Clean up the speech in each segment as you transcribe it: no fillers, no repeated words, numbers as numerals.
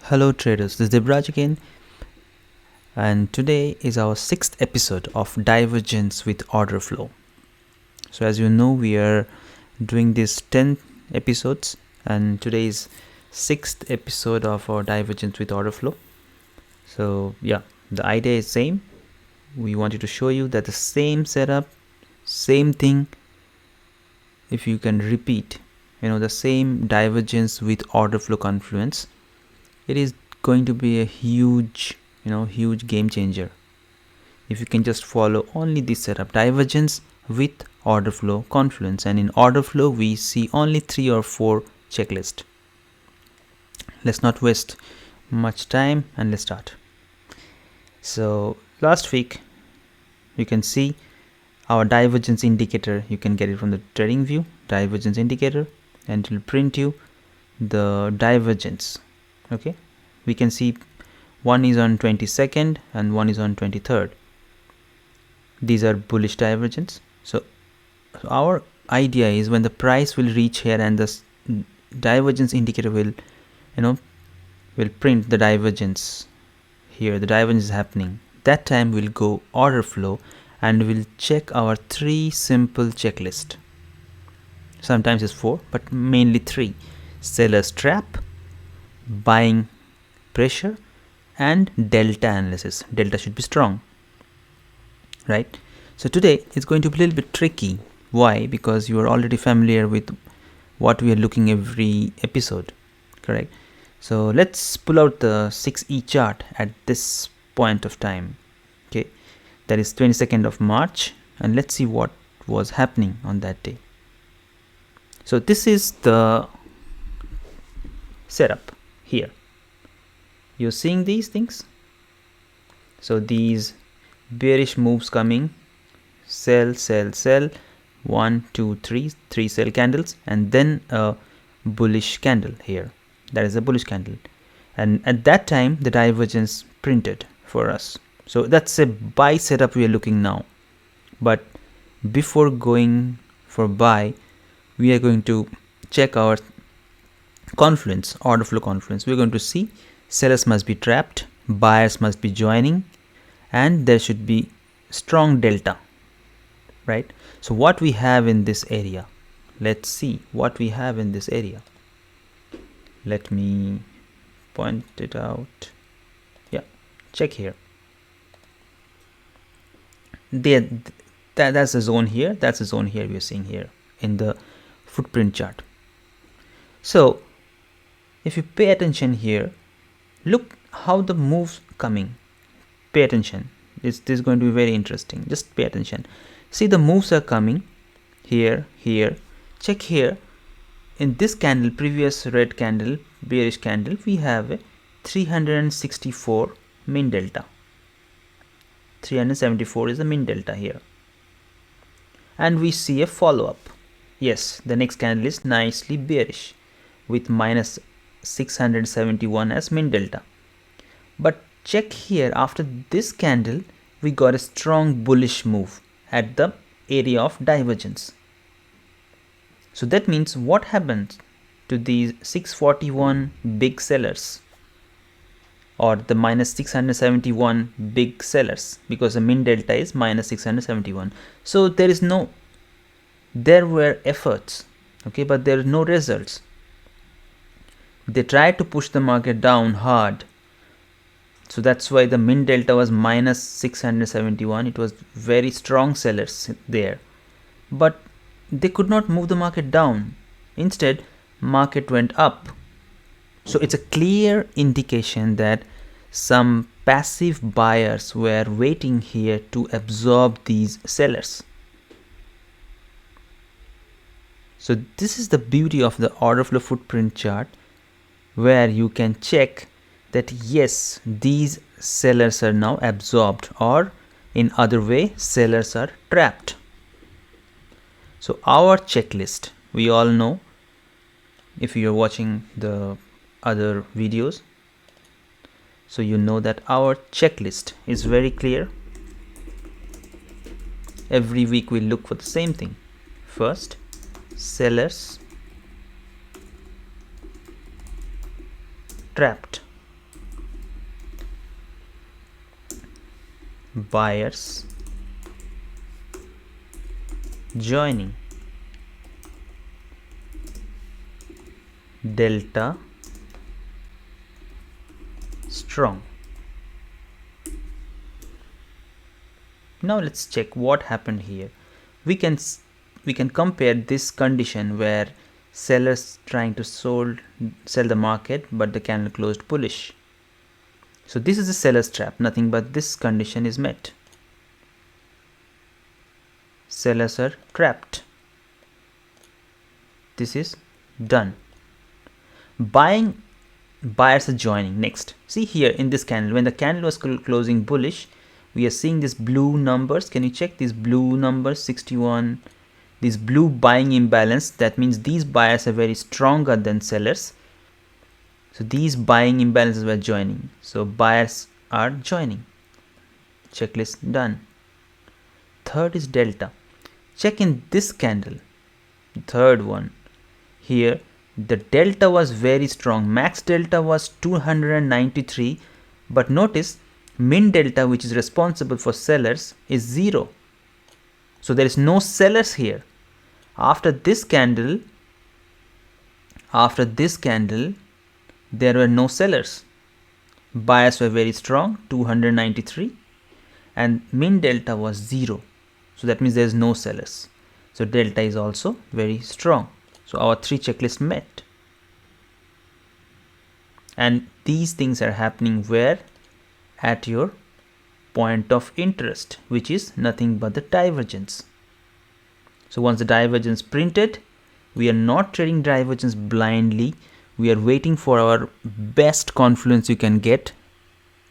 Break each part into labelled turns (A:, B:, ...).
A: Hello traders, this is Debraj again, and today is our 6th episode of Divergence with Orderflow. So as you know, we are doing these 10 episodes, and today is 6th episode of our Divergence with Orderflow. So yeah, the idea is same. We wanted to show you that the same setup, same thing, if you can repeat, the same divergence with Orderflow confluence, it is going to be a huge game changer if you can just follow only this setup: divergence with order flow confluence. And in order flow we see only 3 or 4 checklists. Let's not waste much time and let's start. So last week you can see our divergence indicator. You can get it from the trading view, divergence indicator, and it will print you the divergence. Okay, we can see one is on 22nd and one is on 23rd. These are bullish divergence. So our idea is when the price will reach here and the divergence indicator will print the divergence here, the divergence is happening, that time we'll go order flow and we'll check our 3 simple checklist. Sometimes it's 4, but mainly 3: seller's trap, buying pressure, and delta analysis. Delta should be strong, right? So today it's going to be a little bit tricky. Why? Because you are already familiar with what we are looking every episode, correct? So let's pull out the 6E chart at this point of time. Okay, that is 22nd of March, and let's see what was happening on that day. So this is the setup here. You're seeing these things. So these bearish moves coming, sell, 1 2 3 sell candles, and then a bullish candle here. That is a bullish candle, and at that time the divergence printed for us. So that's a buy setup we are looking now. But before going for buy, we are going to check our confluence, order flow confluence. We're going to see sellers must be trapped, buyers must be joining, and there should be strong delta, right? So what we have in this area, let's see what we have in this area. Let me point it out. Yeah, check here. That's a zone here, that's a zone here we are seeing here in the footprint chart. So if you pay attention here, look how the moves coming. Pay attention. This is going to be very interesting. Just pay attention. See, the moves are coming here, here. Check here. In this candle, previous red candle, bearish candle, we have a 364 min delta. 374 is the min delta here. And we see a follow-up. Yes, the next candle is nicely bearish with minus 671 as min delta. But check here, after this candle we got a strong bullish move at the area of divergence. So that means what happens to these 641 big sellers, or the minus 671 big sellers, because the min delta is minus 671. So there were efforts, okay, but there are no results. They tried to push the market down hard. So that's why the min delta was minus 671. It was very strong sellers there, but they could not move the market down. Instead, market went up. So it's a clear indication that some passive buyers were waiting here to absorb these sellers. So this is the beauty of the order flow footprint chart, where you can check that yes, these sellers are now absorbed, or in other way, sellers are trapped. So our checklist, we all know, if you are watching the other videos, so you know that our checklist is very clear. Every week we look for the same thing. First, sellers trapped. buyers joining, delta strong. Now let's check what happened here. We can compare this condition where sellers trying to sell the market, but the candle closed bullish. So this is a seller's trap, nothing but this condition is met. Sellers are trapped. This is done. Buyers are joining. Next, see here in this candle, when the candle was closing bullish, we are seeing these blue numbers. Can you check these blue numbers? 61, this blue buying imbalance. That means these buyers are very stronger than sellers. So these buying imbalances were joining. So buyers are joining. Checklist done. Third is delta. Check in this candle, the third one. Here the delta was very strong. Max delta was 293, but notice min delta, which is responsible for sellers, is 0. So there is no sellers here. After this candle, there were no sellers. Buyers were very strong, 293, and min delta was 0. So that means there is no sellers. So delta is also very strong. So our 3 checklists met. And these things are happening where? At your point of interest, which is nothing but the divergence. So once the divergence printed, we are not trading divergence blindly. We are waiting for our best confluence you can get.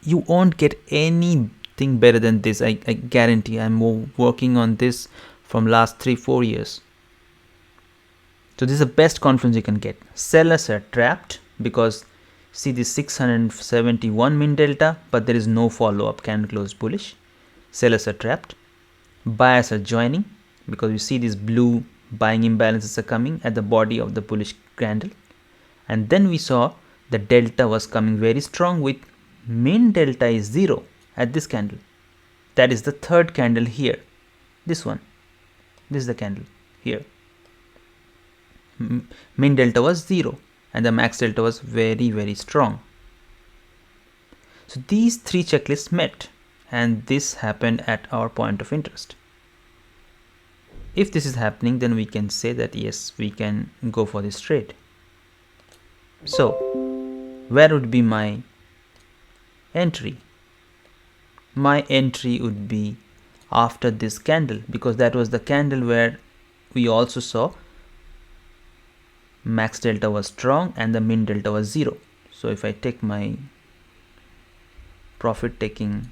A: You won't get anything better than this. I guarantee. I'm working on this from last 3-4 years. So this is the best confluence you can get. Sellers are trapped because see this 671 min delta, but there is no follow-up, candle closed bullish. Sellers are trapped. Buyers are joining because you see these blue buying imbalances are coming at the body of the bullish candle. And then we saw the delta was coming very strong with min delta is 0 at this candle. That is the third candle here. This one. This is the candle here. Min delta was 0 and the max delta was very, very strong. So these 3 checklists met, and this happened at our point of interest. If this is happening, then we can say that yes, we can go for this trade. So where would be my entry? My entry would be after this candle, because that was the candle where we also saw max delta was strong and the min delta was 0. So if I take my profit taking,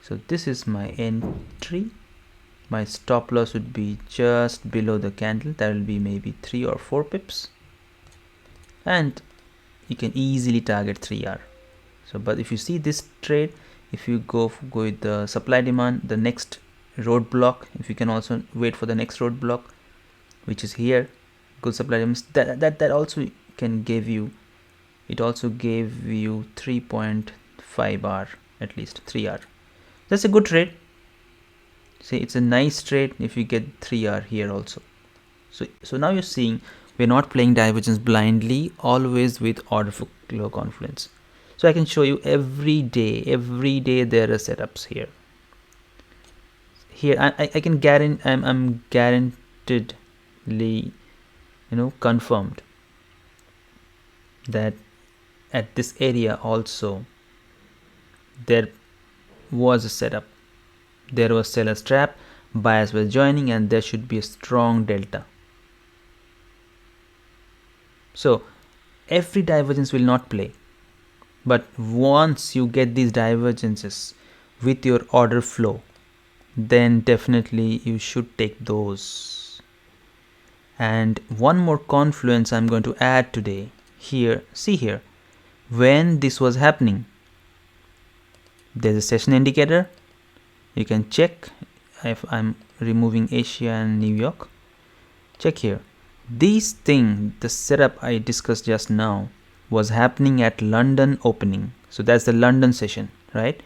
A: so this is my entry. My stop loss would be just below the candle. That will be maybe 3 or 4 pips, and you can easily target 3R. So but if you see this trade, if you go with the supply demand, the next roadblock, if you can also wait for the next roadblock, which is here, good supply demand, that also can give you, it also gave you 3.5R, at least 3R. That's a good trade. See, it's a nice trade if you get 3R here also. So now you're seeing we're not playing divergence blindly, always with order flow confluence. So I can show you every day there are setups here. Here I can guarantee, I'm guaranteedly, confirmed that at this area also there was a setup. There was seller's trap, buyers were joining, and there should be a strong delta. So every divergence will not play, but once you get these divergences with your order flow, then definitely you should take those. And one more confluence I'm going to add today. Here, see here, when this was happening, there's a session indicator. You can check if I'm removing Asia and New York. Check here. These thing, the setup I discussed just now was happening at London opening. So that's the London session, right?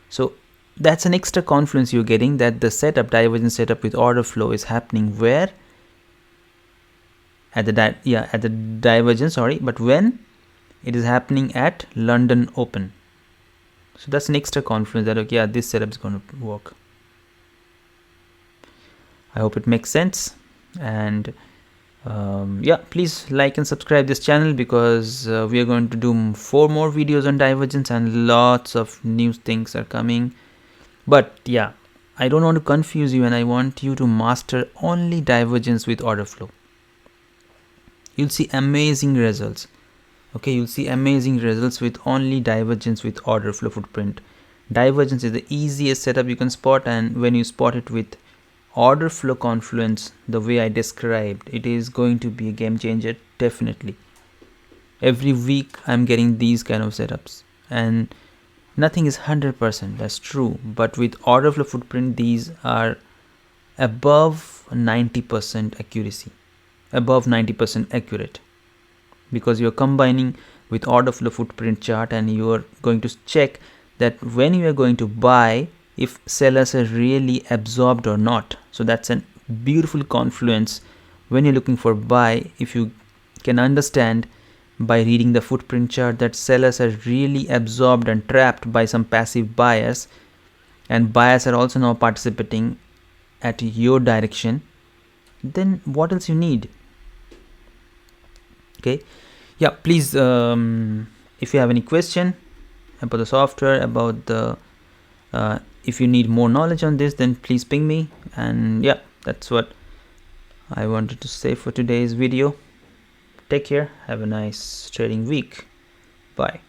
A: So that's an extra confluence you're getting, that the setup, divergence setup with order flow is happening where? At the divergence, sorry, but when? It is happening at London Open. So that's an extra confluence that, okay, yeah, this setup is going to work. I hope it makes sense. And yeah, please like and subscribe this channel, because we are going to do 4 more videos on divergence and lots of new things are coming. But yeah, I don't want to confuse you, and I want you to master only divergence with order flow. You'll see amazing results. Okay, you'll see amazing results with only divergence with order flow footprint. Divergence is the easiest setup you can spot, and when you spot it with order flow confluence the way I described, it is going to be a game changer, definitely. Every week I'm getting these kind of setups, and nothing is 100%, that's true, but with order flow footprint these are above 90% accuracy, above 90% accurate, because you're combining with order flow footprint chart, and you are going to check that when you are going to buy, if sellers are really absorbed or not. So that's a beautiful confluence when you're looking for buy. If you can understand by reading the footprint chart that sellers are really absorbed and trapped by some passive buyers, and buyers are also now participating at your direction, then what else you need? Okay, yeah, please, if you have any question about the software, about the if you need more knowledge on this, then please ping me. And yeah, that's what I wanted to say for today's video. Take care, have a nice trading week, bye.